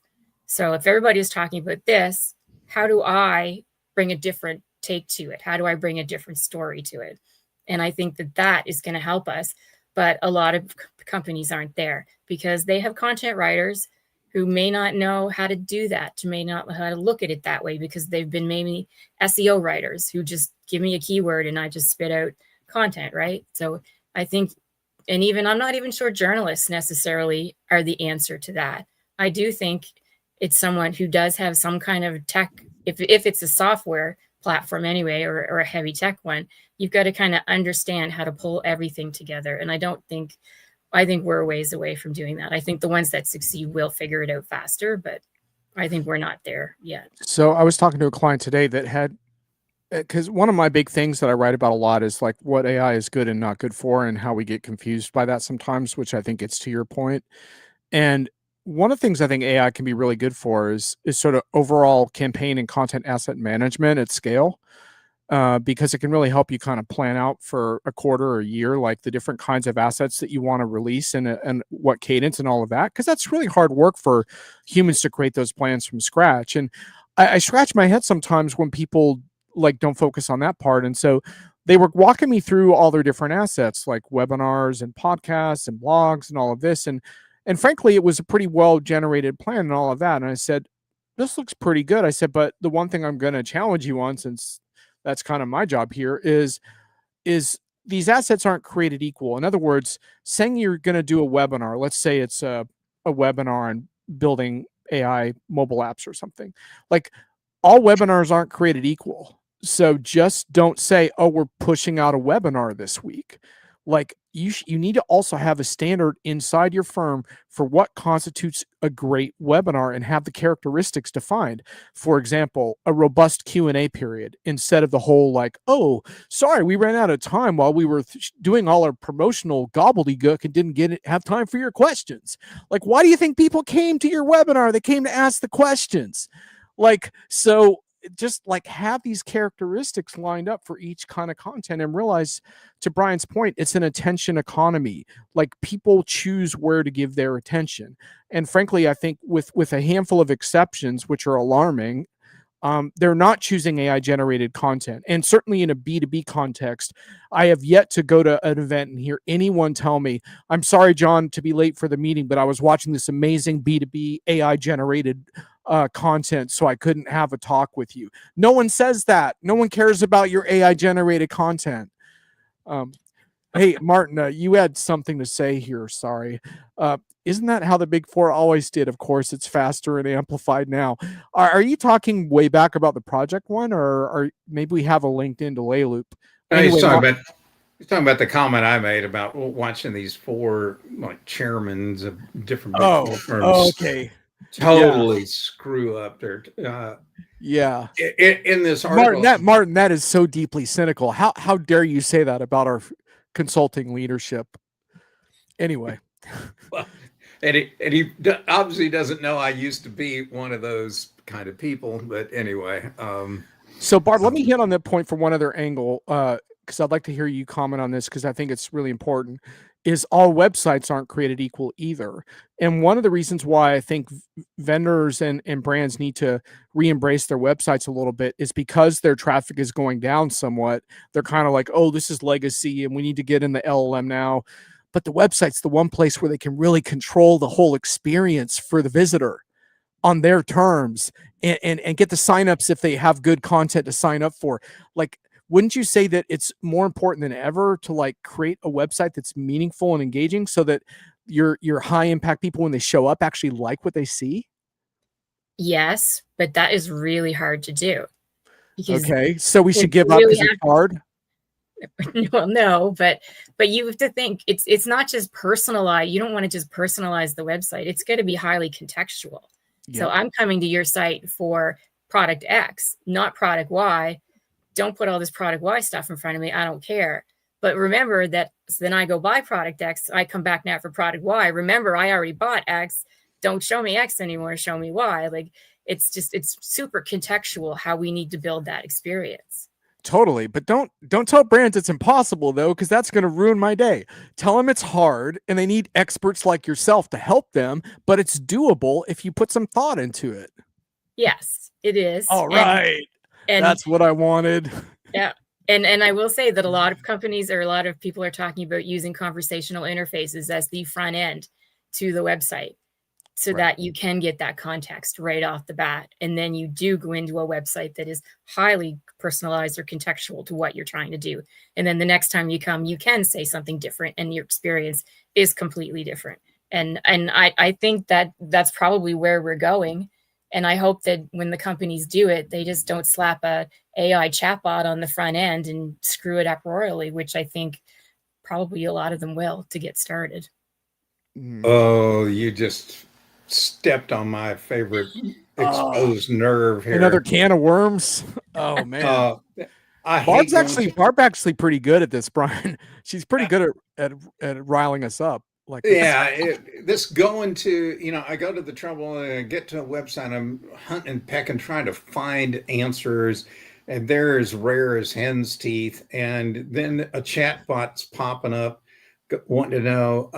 So if everybody's talking about this, how do I bring a different take to it? How do I bring a different story to it? And I think that is going to help us. But a lot of companies aren't there because they have content writers who may not know how to do that, may not know how to look at it that way, because they've been maybe SEO writers who just give me a keyword and I just spit out content, right? So I think, and even I'm not even sure journalists necessarily are the answer to that. I do think it's someone who does have some kind of tech, if it's a software platform anyway, or a heavy tech one, you've got to kind of understand how to pull everything together. And I think we're a ways away from doing that. I think the ones that succeed will figure it out faster, but I think we're not there yet. So I was talking to a client today that had, because one of my big things that I write about a lot is like what AI is good and not good for, and how we get confused by that sometimes, which I think gets to your point. And one of the things I think AI can be really good for is sort of overall campaign and content asset management at scale. because it can really help you kind of plan out for a quarter or a year, like the different kinds of assets that you want to release and what cadence and all of that. Because that's really hard work for humans to create those plans from scratch. And I scratch my head sometimes when people like don't focus on that part. And so they were walking me through all their different assets, like webinars and podcasts and blogs and all of this. And frankly, it was a pretty well generated plan and all of that. And I said, this looks pretty good. I said, but the one thing I'm going to challenge you on, since that's kind of my job here, is these assets aren't created equal. In other words, saying you're going to do a webinar, let's say it's a webinar on building AI mobile apps or something. Like, all webinars aren't created equal. So just don't say, oh, we're pushing out a webinar this week. Like, you need to also have a standard inside your firm for what constitutes a great webinar and have the characteristics defined. For example, a robust Q&A period, instead of the whole like, oh, sorry, we ran out of time while we were doing all our promotional gobbledygook and didn't have time for your questions. Like, why do you think people came to your webinar? They came to ask the questions. Like, so just like have these characteristics lined up for each kind of content, and realize, to Brian's point, it's an attention economy. Like, people choose where to give their attention. And frankly, I think with a handful of exceptions, which are alarming, they're not choosing AI generated content. And certainly in a B2B context, I have yet to go to an event and hear anyone tell me, I'm sorry, John, to be late for the meeting, but I was watching this amazing B2B AI generated content, so I couldn't have a talk with you. No one says that. No one cares about your AI generated content. Hey, Martin, you had something to say here. Sorry. Isn't that how the Big Four always did? Of course, it's faster and amplified now. Are you talking way back about the project one, or maybe we have a LinkedIn delay loop? Anyway, he's talking about the comment I made about watching these four like chairmen of different Big Four firms. Oh, okay. Totally screw up their yeah. In this article. Martin, that is so deeply cynical. How dare you say that about our consulting leadership? Anyway. Well, and he obviously doesn't know I used to be one of those kind of people, but anyway. So Barb, let me hit on that point from one other angle, because I'd like to hear you comment on this, because I think it's really important. Is all websites aren't created equal either. And one of the reasons why I think vendors and brands need to re-embrace their websites a little bit is because their traffic is going down somewhat. They're kind of like, oh, this is legacy and we need to get in the LLM now. But the website's the one place where they can really control the whole experience for the visitor on their terms and get the signups if they have good content to sign up for. Like, wouldn't you say that it's more important than ever to like create a website that's meaningful and engaging, so that your high impact people, when they show up, actually like what they see? Yes, but that is really hard to do. Okay, so we should give up because it's hard? Well, no, but you have to think it's not just personalized. You don't want to just personalize the website. It's going to be highly contextual. Yep. So I'm coming to your site for product X, not product Y. Don't put all this product Y stuff in front of me. I don't care. But remember that, so then I go buy product X. I come back now for product Y. Remember, I already bought X. Don't show me X anymore. Show me Y. Like, it's super contextual how we need to build that experience. Totally. But don't tell brands it's impossible, though, because that's going to ruin my day. Tell them it's hard and they need experts like yourself to help them, but it's doable if you put some thought into it. Yes, it is. All right. And that's what I wanted. Yeah. And I will say that a lot of companies or a lot of people are talking about using conversational interfaces as the front end to the website, so that you can get that context right off the bat. And then you do go into a website that is highly personalized or contextual to what you're trying to do. And then the next time you come, you can say something different and your experience is completely different. And I think that that's probably where we're going. And I hope that when the companies do it, they just don't slap a AI chatbot on the front end and screw it up royally, which I think probably a lot of them will to get started. Oh, you just stepped on my favorite exposed nerve here. Another can of worms. Oh man. Barb's actually pretty good at this, Brian. She's pretty good at riling us up. Like, this going to, I go to the trouble and I get to a website, I'm hunting and pecking, trying to find answers. and they're as rare as hen's teeth. And then a chat bot's popping up, wanting to know,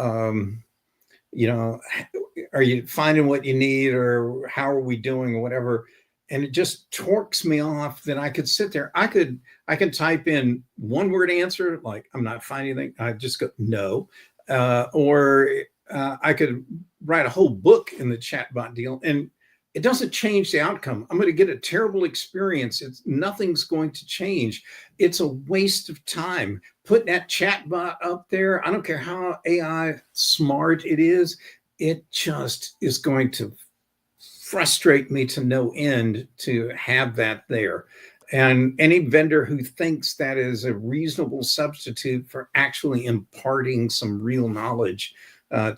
are you finding what you need, or how are we doing, or whatever. And it just torques me off that I could sit there. I can type in one word answer, like I'm not finding anything. I just go no, or I could write a whole book in the chatbot deal, and it doesn't change the outcome. I'm going to get a terrible experience. Nothing's going to change. It's a waste of time. Put that chatbot up there. I don't care how AI smart it is. It just is going to frustrate me to no end to have that there. And any vendor who thinks that is a reasonable substitute for actually imparting some real knowledge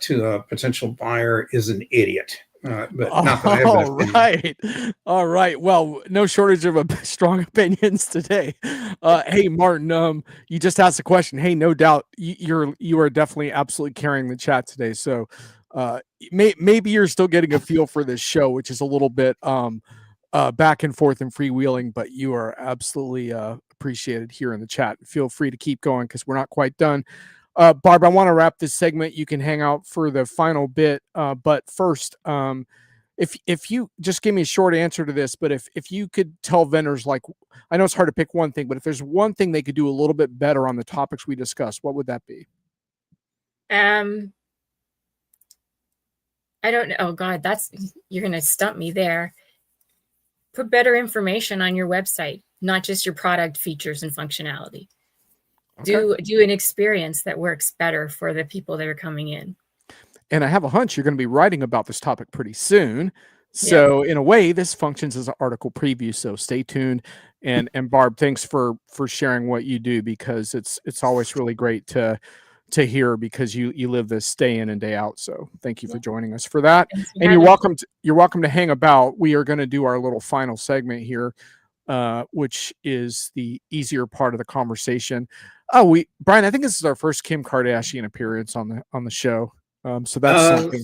to a potential buyer is an idiot. But not that I have All right. All right. Well, no shortage of strong opinions today. Hey, Martin, you just asked a question. Hey, no doubt you are definitely absolutely carrying the chat today. So maybe you're still getting a feel for this show, which is a little bit back and forth and freewheeling, but you are absolutely appreciated here in the chat. Feel free to keep going because we're not quite done. Barb, I want to wrap this segment. You can hang out for the final bit. But first, if you just give me a short answer to this, but if you could tell vendors, like, I know it's hard to pick one thing, but if there's one thing they could do a little bit better on the topics we discussed, what would that be? I don't know. Oh God, you're going to stump me there. Put better information on your website, not just your product features and functionality. Okay. Do an experience that works better for the people that are coming in. And I have a hunch you're going to be writing about this topic pretty soon. So in a way, this functions as an article preview. So stay tuned. And Barb, thanks for sharing what you do, because it's always really great to hear, because you live this day in and day out. So thank you for joining us for that. And you're welcome to hang about. We are going to do our little final segment here, which is the easier part of the conversation. Brian, I think this is our first Kim Kardashian appearance on the show. So that's something.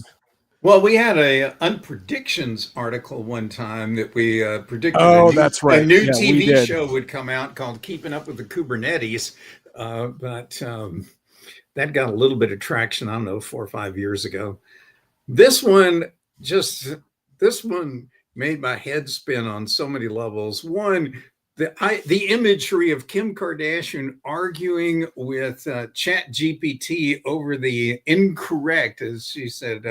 Well, we had a Unpredictions article one time that we predicted. That's right. A new TV show would come out called Keeping Up with the Kubernetes, but that got a little bit of traction. I don't know, 4 or 5 years ago. This one made my head spin on so many levels. One, the imagery of Kim Kardashian arguing with ChatGPT over the incorrect, as she said,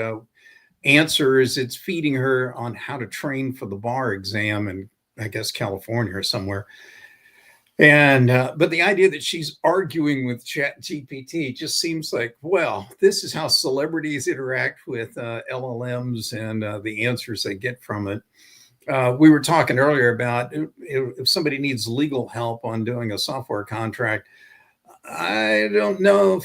answers it's feeding her on how to train for the bar exam in, I guess, California or somewhere. And but the idea that she's arguing with ChatGPT just seems like, well, this is how celebrities interact with LLMs and the answers they get from it. We were talking earlier about if somebody needs legal help on doing a software contract. I don't know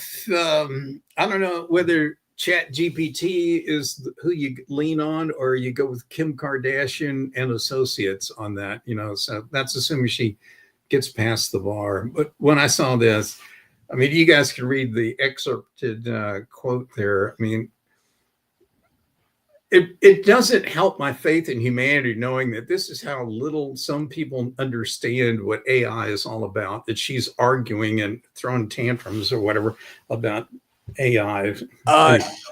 whether ChatGPT is who you lean on, or you go with Kim Kardashian and Associates on that. So that's assuming she gets past the bar. But when I saw this, I mean, you guys can read the excerpted quote there. I mean, it doesn't help my faith in humanity knowing that this is how little some people understand what AI is all about, that she's arguing and throwing tantrums or whatever about AI.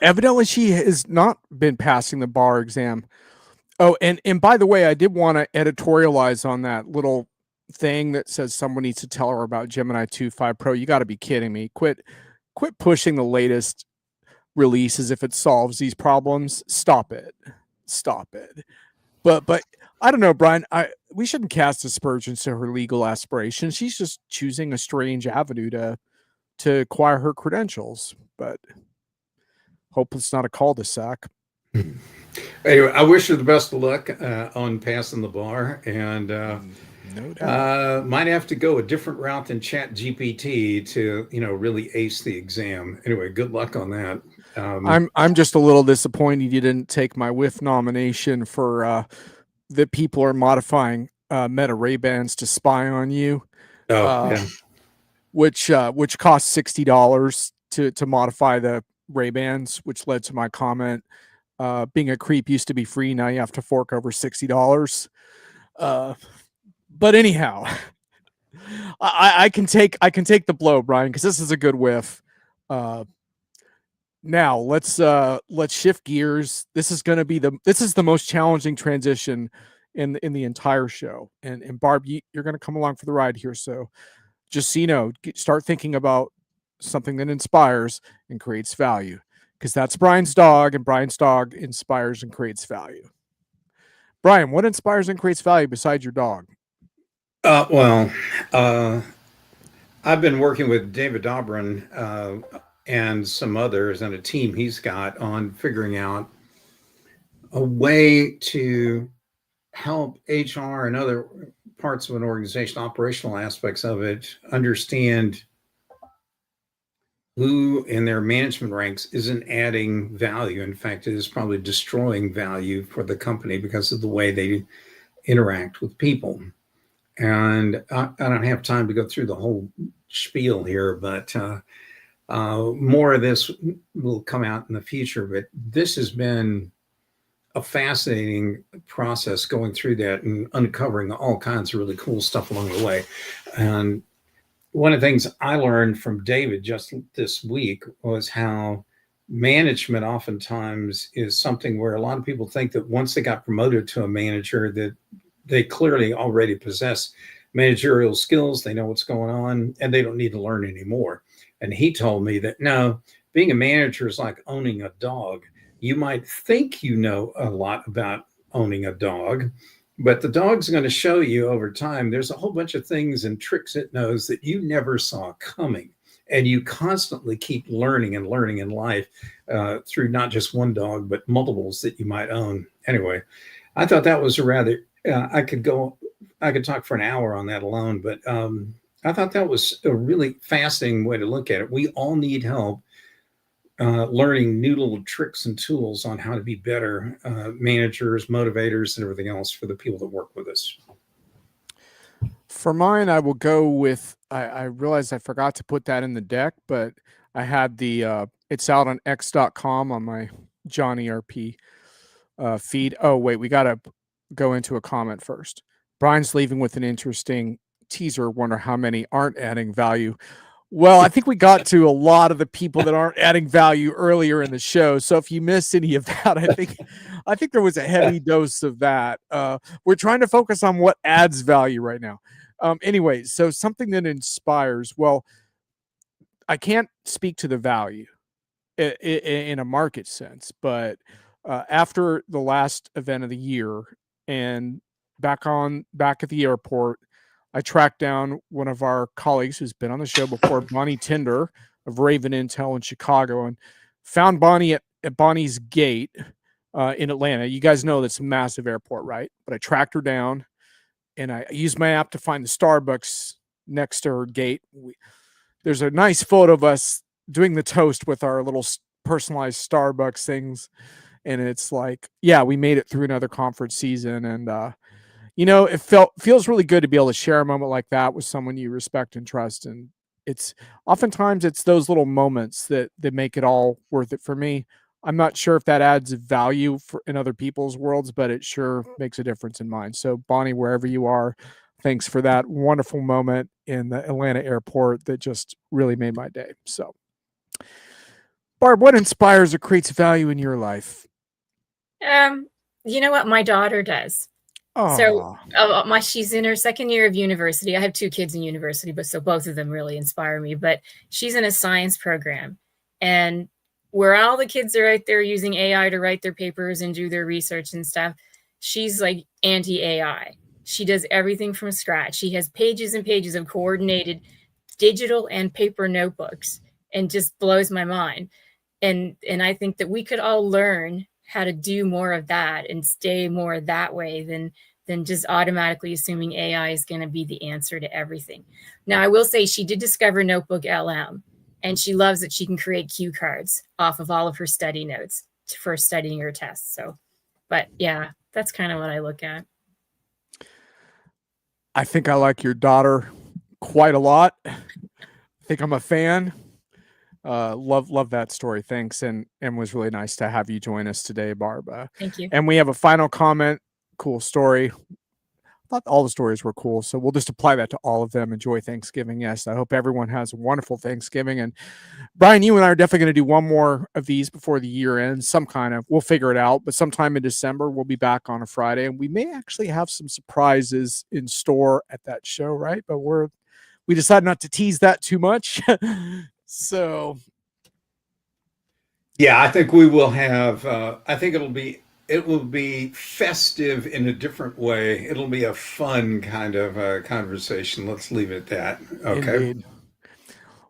Evidently, she has not been passing the bar exam. Oh, and by the way, I did want to editorialize on that little thing that says someone needs to tell her about Gemini 2.5 Pro. You got to be kidding me. Quit pushing the latest release as if it solves these problems. Stop it. But I don't know, Brian, we shouldn't cast aspersions to her legal aspirations. She's just choosing a strange avenue to acquire her credentials, but hope it's not a cul-de-sac. Anyway, I wish her the best of luck on passing the bar, and no doubt. Might have to go a different route than ChatGPT to really ace the exam. Anyway, good luck on that. I'm just a little disappointed you didn't take my whiff nomination for that people are modifying Meta Ray-Bans to spy on you. Which cost $60 to modify the Ray-Bans, which led to my comment. Being a creep used to be free. Now you have to fork over $60. But anyhow, I can take the blow, Brian, because this is a good whiff. Now let's shift gears. This is the most challenging transition in the entire show. And Barb, you're going to come along for the ride here. So just so you know, start thinking about something that inspires and creates value, because that's Brian's dog, and Brian's dog inspires and creates value. Brian, what inspires and creates value besides your dog? Well, I've been working with David Dobrin and some others and a team he's got on figuring out a way to help HR and other parts of an organization, operational aspects of it, understand who in their management ranks isn't adding value. In fact, it is probably destroying value for the company because of the way they interact with people. And I don't have time to go through the whole spiel here, but more of this will come out in the future. But this has been a fascinating process going through that and uncovering all kinds of really cool stuff along the way. And one of the things I learned from David just this week was how management oftentimes is something where a lot of people think that once they got promoted to a manager, that they clearly already possess managerial skills. They know what's going on and they don't need to learn anymore. And he told me that no, being a manager is like owning a dog. You might think you know a lot about owning a dog, but the dog's going to show you over time there's a whole bunch of things and tricks it knows that you never saw coming. And you constantly keep learning and learning in life through not just one dog, but multiples that you might own. Anyway, I thought that was a rather, I could talk for an hour on that alone, but I thought that was a really fascinating way to look at it. We all need help learning new little tricks and tools on how to be better managers, motivators, and everything else for the people that work with us. For mine, I will go with, I realized I forgot to put that in the deck, but I had it's out on x.com on my John ERP feed. Oh, wait, we got to go into a comment first. Brian's leaving with an interesting teaser. Wonder how many aren't adding value. Well, I think we got to a lot of the people that aren't adding value earlier in the show. So if you missed any of that, I think there was a heavy dose of that. We're trying to focus on what adds value right now. Anyway, so something that inspires. Well, I can't speak to the value in a market sense, but after the last event of the year and back at the airport, I tracked down one of our colleagues who's been on the show before, Bonnie Tinder of Raven Intel in Chicago, and found Bonnie at Bonnie's gate in Atlanta. You guys know that's a massive airport, right? But I tracked her down, and I used my app to find the Starbucks next to her gate. There's a nice photo of us doing the toast with our little personalized Starbucks things, and it's like, yeah, we made it through another conference season, and it feels really good to be able to share a moment like that with someone you respect and trust. And it's oftentimes those little moments that make it all worth it for me. I'm not sure if that adds value in other people's worlds, but it sure makes a difference in mine. So Bonnie, wherever you are, thanks for that wonderful moment in the Atlanta airport that just really made my day. So Barb, what inspires or creates value in your life? You know what? My daughter does. So she's in her second year of university. I have 2 kids in university, but so both of them really inspire me. But she's in a science program, and where all the kids are out there using AI to write their papers and do their research and stuff, she's like anti-AI. She does everything from scratch. She has pages and pages of coordinated digital and paper notebooks, and just blows my mind. And I think that we could all learn how to do more of that and stay more that way than just automatically assuming AI is going to be the answer to everything. Now, I will say she did discover Notebook LM, and she loves that she can create cue cards off of all of her study notes for studying her tests. So, but yeah, that's kind of what I look at. I think I like your daughter quite a lot. I think I'm a fan. Love that story. Thanks. And was really nice to have you join us today, Barb. Thank you. And we have a final comment. Cool story. I thought all the stories were cool. So we'll just apply that to all of them. Enjoy Thanksgiving. Yes, I hope everyone has a wonderful Thanksgiving. And Brian, you and I are definitely going to do one more of these before the year ends. We'll figure it out. But sometime in December, we'll be back on a Friday, and we may actually have some surprises in store at that show, right? But we decided not to tease that too much. So yeah, I think we will have. I think it will be festive in a different way. It'll be a fun kind of conversation. Let's leave it at that. Okay. Indeed.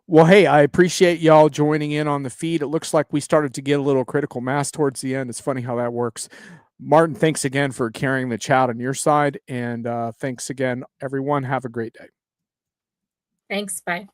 Well, hey, I appreciate y'all joining in on the feed. It looks like we started to get a little critical mass towards the end. It's funny how that works. Martin, thanks again for carrying the chat on your side. And thanks again, everyone. Have a great day. Thanks. Bye.